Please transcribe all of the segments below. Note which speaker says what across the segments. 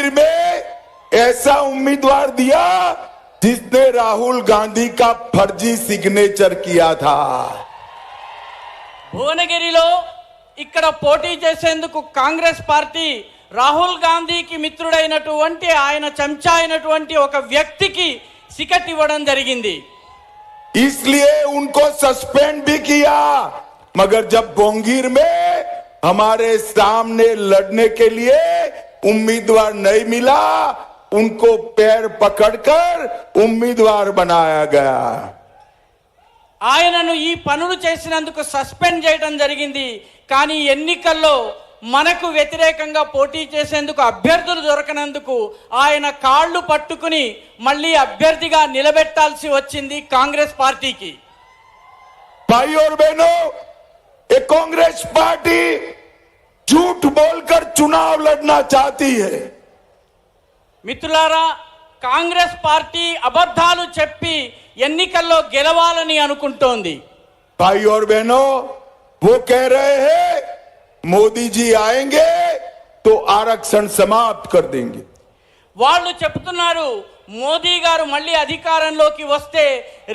Speaker 1: भोंगीर में ऐसा उम्मीदवार दिया जिसने राहुल गांधी का फर्जी सिग्नेचर किया था।
Speaker 2: భువనగిరిలో ఇక్కడ పోటీ చేసేందుకు కాంగ్రెస్ పార్టీ రాహుల్ గాంధీకి మిత్రుడైనటువంటి ఆయన చెంచా అయినటువంటి ఒక వ్యక్తికి టికెట్ ఇవ్వడం జరిగింది।
Speaker 1: इसलिए उनको सस्पेंड भी किया, मगर जब भोंगीर में हमारे सामने लड़ने के लिए उम्मीदवार नहीं मिला, उनको पैर पकड़कर उम्मीदवार बनाया गया।
Speaker 2: ఆయనను ఈ పనులు చేసినందుకు సస్పెండ్ చేయడం జరిగింది। కానీ ఎన్నికల్లో మనకు వ్యతిరేకంగా పోటీ చేసేందుకు అభ్యర్థులు దొరకనందుకు ఆయన కాళ్ళు పట్టుకుని మళ్ళీ అభ్యర్థిగా నిలబెట్టాల్సి వచ్చింది కాంగ్రెస్ పార్టీకి।
Speaker 1: भाई और बहनों, ये कांग्रेस पार्टी झूठ बोलकर चुनाव लड़ना चाहती है।
Speaker 2: మిత్రులారా, కాంగ్రెస్ పార్టీ అబద్ధాలు చెప్పి ఎన్నికల్లో గెలవాలని అనుకుంటోంది।
Speaker 1: भाई और बहनों, वो कह रहे हैं मोदी जी आएंगे तो आरक्षण समाप्त कर देंगे।
Speaker 2: వాళ్ళు చెప్తున్నారు మోదీ గారు మళ్ళీ అధికారంలోకి వస్తే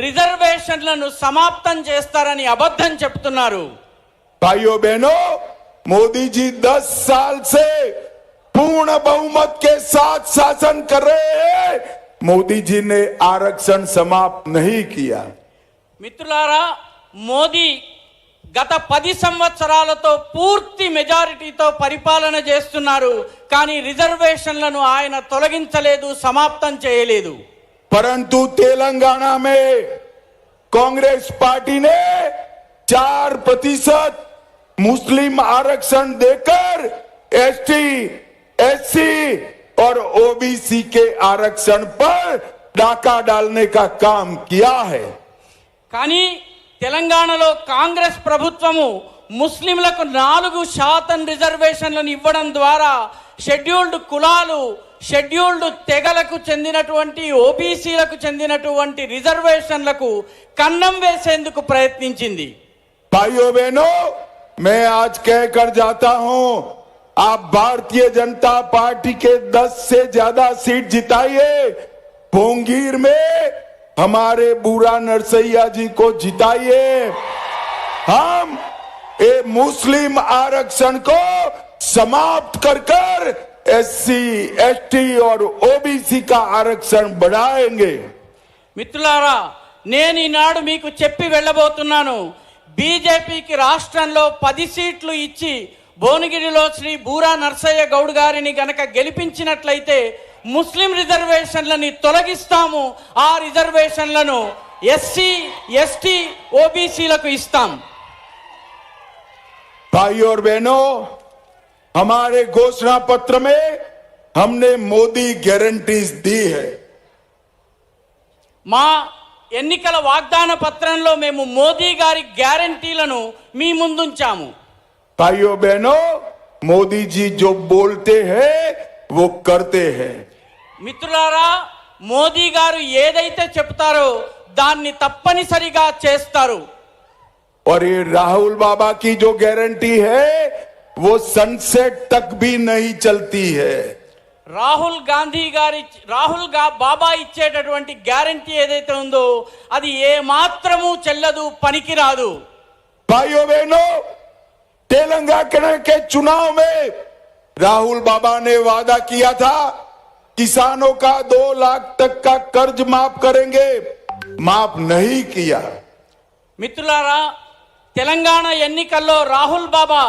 Speaker 2: రిజర్వేషన్లను సమాప్తం చేస్తారని అబద్ధం చెప్తున్నారు।
Speaker 1: भाइयों बहनों, मोदी जी 10 साल से पूर्ण बहुमत के साथ शासन कर रहे हैं। मोदी जी ने आरक्षण समाप्त नहीं किया।
Speaker 2: మిత్రులారా, మోదీ గత 10 సంవత్సరాలతో పూర్తి మెజారిటీతో పరిపాలన చేస్తున్నారు, కానీ రిజర్వేషన్లను ఆయన తొలగించలేదు, సమాప్తం చేయలేదు।
Speaker 1: परंतु तेलंगाना में कांग्रेस पार्टी ने 4% मुस्लिम आरक्षण देकर एसटी, एससी और ओबीसी के आरक्षण पर डाका डालने का काम किया है।
Speaker 2: కానీ తెలంగాణలో కాంగ్రెస్ ప్రభుత్వము ముస్లింలకు 4% రిజర్వేషన్లను ఇవ్వడం ద్వారా షెడ్యూల్డ్ కులాలు, షెడ్యూల్డ్ తెగలకు చెందినటువంటి ఓబీసీలకు చెందినటువంటి రిజర్వేషన్లకు కన్నం వేసేందుకు ప్రయత్నించింది।
Speaker 1: भाइयों बहनों, मैं आज कहकर जाता हूं, आप भारतीय जनता पार्टी के 10 से ज्यादा सीट जिताइए, भोंगीर में हमारे बूढ़ा नरसैया जी को जिताइए। हम ये मुस्लिम आरक्षण को समाप्त कर एससी, एसटी और ओबीसी का आरक्षण बढ़ाएंगे।
Speaker 2: మిత్రులారా, నేను ఈనాడు మీకు చెప్పి వెళ్ళబోతున్నాను, బీజేపీకి రాష్ట్రంలో 10 సీట్లు ఇచ్చి భువనగిరిలో శ్రీ బూరా నర్సయ్య గౌడ్ గారిని గనక గెలిపించినట్లయితే ముస్లిం రిజర్వేషన్లని తొలగిస్తాము, ఆ రిజర్వేషన్లను ఎస్సీ, ఎస్టీ, ఓబీసీలకు ఇస్తాం।
Speaker 1: भाई और बहनों, हमारे घोषणा पत्र में हमने मोदी गारंटीज दी है।
Speaker 2: మా ఎన్నికల వాగ్దాన పత్రంలో మేము మోదీ గారి గ్యారంటీలను మీ ముందుంచాము।
Speaker 1: भाइयों बहनों, मोदी जी जो बोलते हैं वो करते हैं।
Speaker 2: మిత్రులారా, మోదీ గారు ఏదైతే చెప్తారో దాన్ని తప్పనిసరిగా చేస్తారు।
Speaker 1: और ये राहुल बाबा की जो गारंटी है वो सनसेट तक भी नहीं चलती है।
Speaker 2: రాహుల్ బాబా ఇచ్చేటటువంటి గ్యారంటీ ఏదైతే ఉందో అది ఏ మాత్రము చెల్లదు, పనికిరాదు।
Speaker 1: भाइयों बहनों, तेलंगाना के चुनाव में राहुल बाबा ने वादा किया था किसानों का 2 लाख तक का कर्ज माफ करेंगे, माफ नहीं किया।
Speaker 2: మిత్రులారా, తెలంగాణ ఎన్నికల్లో రాహుల్ బాబా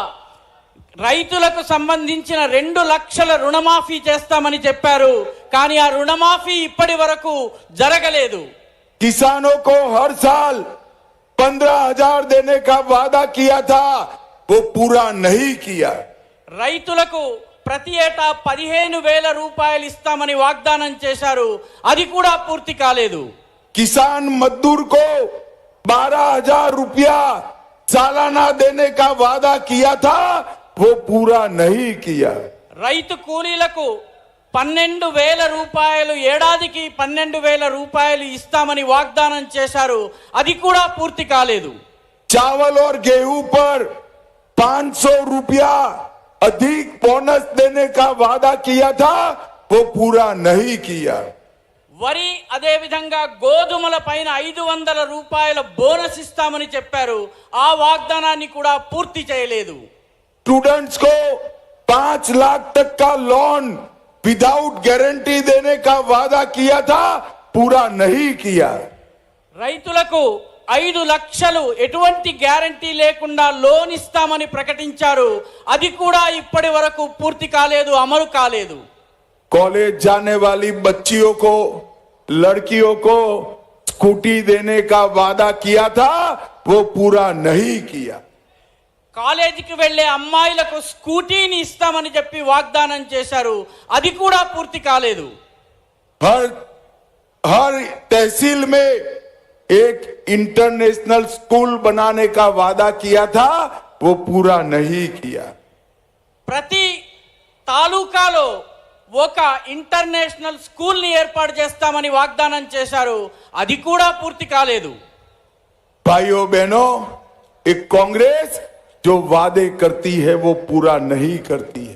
Speaker 2: రైతులకు సంబంధించిన 2 లక్షల రుణమాఫీ చేస్తామని చెప్పారు, కానీ ఆ రుణమాఫీ ఇప్పటి వరకు జరగలేదు।
Speaker 1: किसानों को हर साल 15,000 देने का वादा किया था, वो पूरा नहीं किया।
Speaker 2: రైతులకు ప్రతి ఏటా 15,000 రూపాయలు ఇస్తామని వాగ్దానం చేశారు, అది కూడా పూర్తి కాలేదు।
Speaker 1: किसान मजदूर को 12,000 रुपया सालाना देने का वादा किया था, वो पूरा नहीं किया।
Speaker 2: రైతు కూలీలకు 12,000 రూపాయలు, ఏడాదికి 12,000 రూపాయలు ఇస్తామని వాగ్దానం చేశారు, అది కూడా పూర్తి కాలేదు।
Speaker 1: चावल और गेहूं पर 500 रुपया अधिक बोनस देने का वादा किया था, वो पूरा नहीं किया।
Speaker 2: వరి అదే విధంగా గోధుమల పైన 500 రూపాయల బోనస్ ఇస్తామని చెప్పారు. ఆ వాగ్దానాన్ని కూడా పూర్తి చేయలేదు.
Speaker 1: स्टूडेंट्स को 5 लाख तक का लोन विदाउट गारंटी देने का वादा किया था, पूरा नहीं किया।
Speaker 2: రైతులకు 5 లక్షలు ఎటువంటి గ్యారంటీ లేకుండా లోన్ ఇస్తామని ప్రకటించారు. అది కూడా ఇప్పటి వరకు పూర్తి కాలేదు, అమలు కాలేదు.
Speaker 1: कॉलेज जाने वाली बच्चियों को, लड़कियों को स्कूटी देने का वादा किया था, वो पूरा नहीं किया।
Speaker 2: కాలేజీకి వెళ్లే అమ్మాయిలకు స్కూటీని ఇస్తామని చెప్పి వాగ్దానం చేశారు. అది కూడా పూర్తి కాలేదు.
Speaker 1: हर तहसील में एक इंटरनेशनल स्कूल बनाने का वादा किया था, वो पूरा नहीं किया।
Speaker 2: ప్రతి తాలూకాలో ఒక ఇంటర్నేషనల్ స్కూల్ ని ఏర్పాటు చేస్తామని వాగ్దానం చేశారు. అది కూడా పూర్తి కాలేదు.
Speaker 1: भाइयों बहनों, एक कांग्रेस जो वादे करती है वो पूरा नहीं करती है।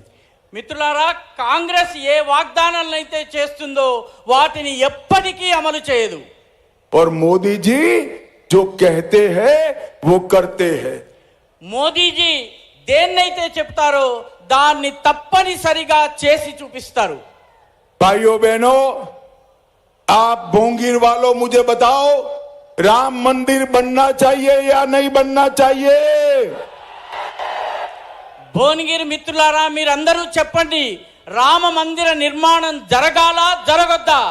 Speaker 2: మిత్రులారా, కాంగ్రెస్ ఏ వాగ్దానాలను అయితే చేస్తుందో వాటిని ఎప్పటికీ అమలు చేయదు.
Speaker 1: और मोदी जी जो कहते हैं वो करते हैं।
Speaker 2: మోదీజీ దేన్నైతే చెప్తారో దాన్ని తప్పనిసరిగా చేసి చూపిస్తారు.
Speaker 1: भाइयों बहनों, आप भोंगीर वालों मुझे बताओ, राम मंदिर बनना चाहिए या नहीं बनना चाहिए?
Speaker 2: భువనగిరి మిత్రులారా, మీరందరూ చెప్పండి, రామ మందిర నిర్మాణం జరగాలా జరగొద్దా?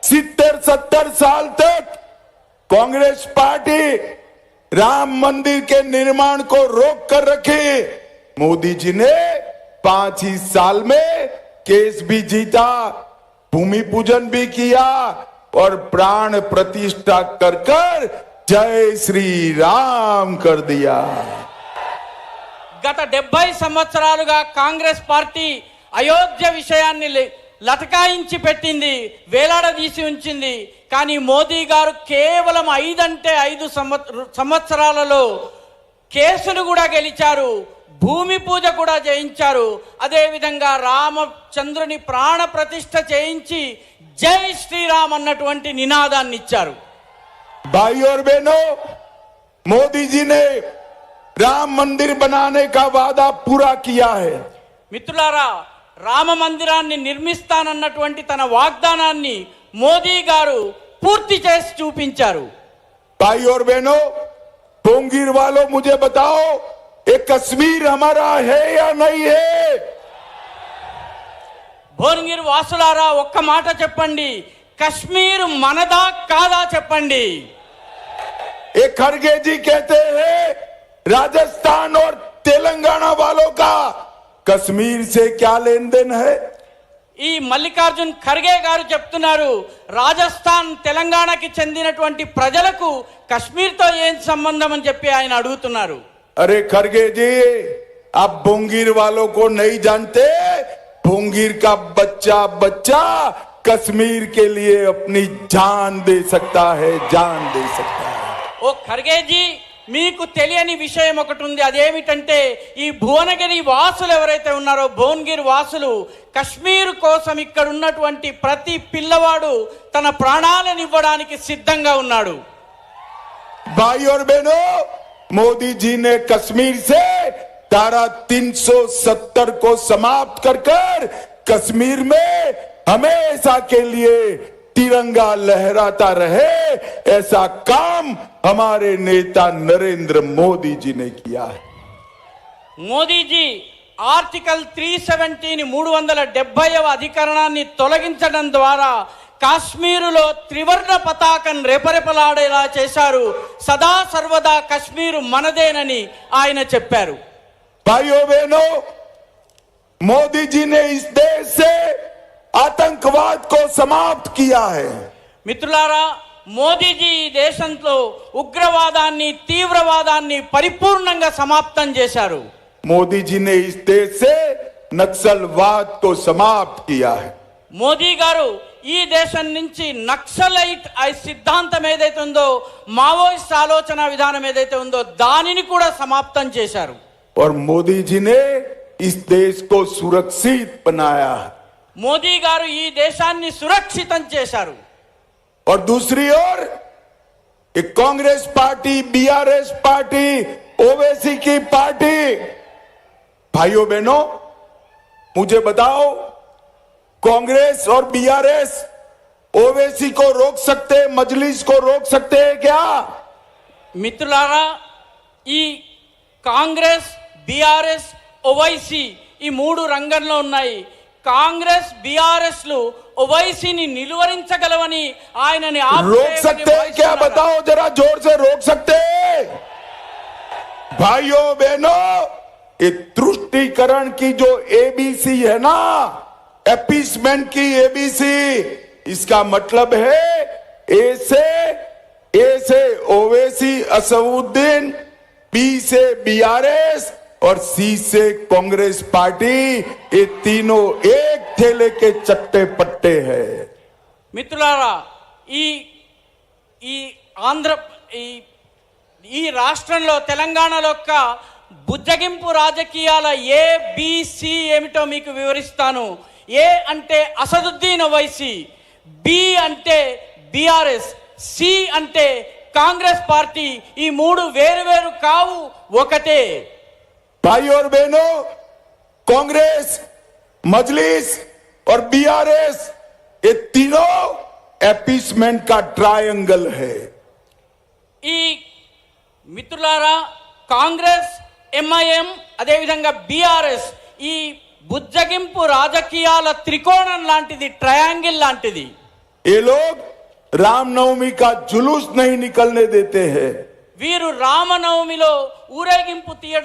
Speaker 1: 70-70 साल तक कांग्रेस पार्टी राम मंदिर के निर्माण को रोक कर रखी। मोदी जी ने 5 ही साल में केस भी जीता, भूमि पूजन भी किया और प्राण प्रतिष्ठा कर कर जय श्री राम कर दिया।
Speaker 2: గత 70 సంవత్సరాలుగా కాంగ్రెస్ పార్టీ అయోధ్య విషయాన్ని లటకాయించి పెట్టింది, వేలాడదీసి ఉంచింది. కానీ మోదీ గారు కేవలం 5 సంవత్సరాలలో కేసును కూడా గెలిచారు, భూమి పూజ కూడా చేయించారు. అదేవిధంగా రామచంద్రుని ప్రాణ ప్రతిష్ఠ చేయించి జై శ్రీరామ్ అన్నటువంటి నినాదాన్ని ఇచ్చారు.
Speaker 1: भाई और बहनों, मोदी जी ने राम मंदिर बनाने का वादा पूरा किया है।
Speaker 2: మిత్రులారా, రామ మందిరాన్ని నిర్మిస్తానన్నటువంటి తన వాగ్దానాన్ని మోదీ గారు పూర్తి చేసి చూపించారు.
Speaker 1: भाई और बहनों, भोंगीर वालों मुझे बताओ, ये कश्मीर हमारा है या नहीं है?
Speaker 2: భువనగిరి వాసులారా, ఒక్క మాట చెప్పండి, కశ్మీర్ మనదా కాదా చెప్పండి.
Speaker 1: ये खड़गे जी कहते हैं राजस्थान और तेलंगाना वालों का कश्मीर से क्या लेन देन है?
Speaker 2: ఈ మల్లికార్జున్ ఖర్గే గారు చెప్తున్నారు, రాజస్థాన్ తెలంగాణకి చెందినటువంటి ప్రజలకు కశ్మీర్తో ఏం సంబంధం అని చెప్పి ఆయన అడుగుతున్నారు.
Speaker 1: अरे खड़गे जी, आप भोंगीर वालों को नहीं जानते। भोंगीर का बच्चा बच्चा कश्मीर के लिए अपनी जान दे सकता है, जान दे सकता है।
Speaker 2: ఓ ఖర్గేజీ, మీకు తెలియని విషయం ఒకటి ఉంది. అదేమిటంటే, ఈ భువనగిరి వాసులు ఎవరైతే ఉన్నారో, భువనగిరి వాసులు కశ్మీర్ కోసం ఇక్కడ ఉన్నటువంటి ప్రతి పిల్లవాడు తన ప్రాణాలను ఇవ్వడానికి సిద్ధంగా ఉన్నాడు.
Speaker 1: भाई और बहनों, मोदी जी ने कश्मीर से धारा 370 को समाप्त कर कर कश्मीर में हमेशा के लिए तिरंगा लहराता रहे, ऐसा काम हमारे नेता नरेंद्र मोदी जी ने किया है।
Speaker 2: మోదీజీ ఆర్టికల్ 370 370వ అధికరణాన్ని తొలగించడం ద్వారా కాశ్మీరులో త్రివర్ణ పతాకం రెపరెపలాడేలా చేశారు. సదా సర్వదా కశ్మీరు మనదేనని ఆయన చెప్పారు.
Speaker 1: भाइयों बहनों, मोदी जी ने इस देश से आतंकवाद को समाप्त किया है।
Speaker 2: మిత్రులారా, మోదీజీ ఈ దేశంలో ఉగ్రవాదాన్ని, తీవ్రవాదాన్ని పరిపూర్ణంగా సమాప్తం చేశారు.
Speaker 1: मोदी जी ने इस देश से नक्सलवाद को समाप्त किया है।
Speaker 2: మోదీ గారు ఈ దేశం నుంచి నక్సలైట్ సిద్ధాంతం ఏదైతే ఉందో, మావోయిస్ట్ ఆలోచన విధానం ఏదైతే ఉందో దానిని కూడా సమాప్తం చేశారు.
Speaker 1: और मोदी जी ने इस देश को सुरक्षित बनाया है।
Speaker 2: మోదీ గారు ఈ దేశాన్ని సురక్షితం చేశారు.
Speaker 1: और दूसरी ओर एक Congress party, BRS party, Owaisi की पार्टी, भाइयों बहनों मुझे बताओ, कांग्रेस और बीआरएस ओवैसी को रोक सकते, मजलिस को रोक सकते हैं क्या?
Speaker 2: మిత్రులారా, ఈ కాంగ్రెస్, బీఆర్ఎస్, ఓవైసీ ఈ మూడు రంగంలో ఉన్నాయి. కాంగ్రెస్, బీఆర్ఎస్ లు ఓవైసీని నిలువరించగలవని ఆయనని
Speaker 1: रोक सकते हैं क्या? बताओ जरा जोर से, रोक सकते हैं? भाइयों बहनों, ये तुष्टीकरण की जो एबीसी है ना, एपीसमेंट की एबीसी, इसका मतलब है ए से ओवैसी असदुद्दीन, बी से बीआरएस और सी से कांग्रेस पार्टी, ये तीनों एक थैले के चट्टे पट्टे हैं.
Speaker 2: మిత్రులారా, ఈ ఆంధ్ర ఈ రాష్ట్రంలో, తెలంగాణలో యొక్క బుజ్జగింపు రాజకీయాల ఏబిసి ఏమిటో మీకు వివరిస్తాను. ఏ అంటే అసదుద్దీన్ ఓవైసీ, బి అంటే బీఆర్ఎస్, సి అంటే కాంగ్రెస్ పార్టీ. ఈ మూడు వేరు వేరు కావు, ఒకటే.
Speaker 1: भाई और बहनों, कांग्रेस, मजलिस और बीआरएस, ये तीनों एपीसमेंट का ट्रायंगल है.
Speaker 2: ఈ మిత్రులారా, కాంగ్రెస్, ఎంఐఎం, అదేవిధంగా బీఆర్ఎస్ ఈ బుజ్జగింపు రాజకీయాల త్రికోణం లాంటిది, ట్రయాంగిల్ లాంటిది.
Speaker 1: ये लोग रामनवमी का जुलूस नहीं निकलने देते हैं.
Speaker 2: వీరు రామనవమిలో ఊరేగింపు తీయడం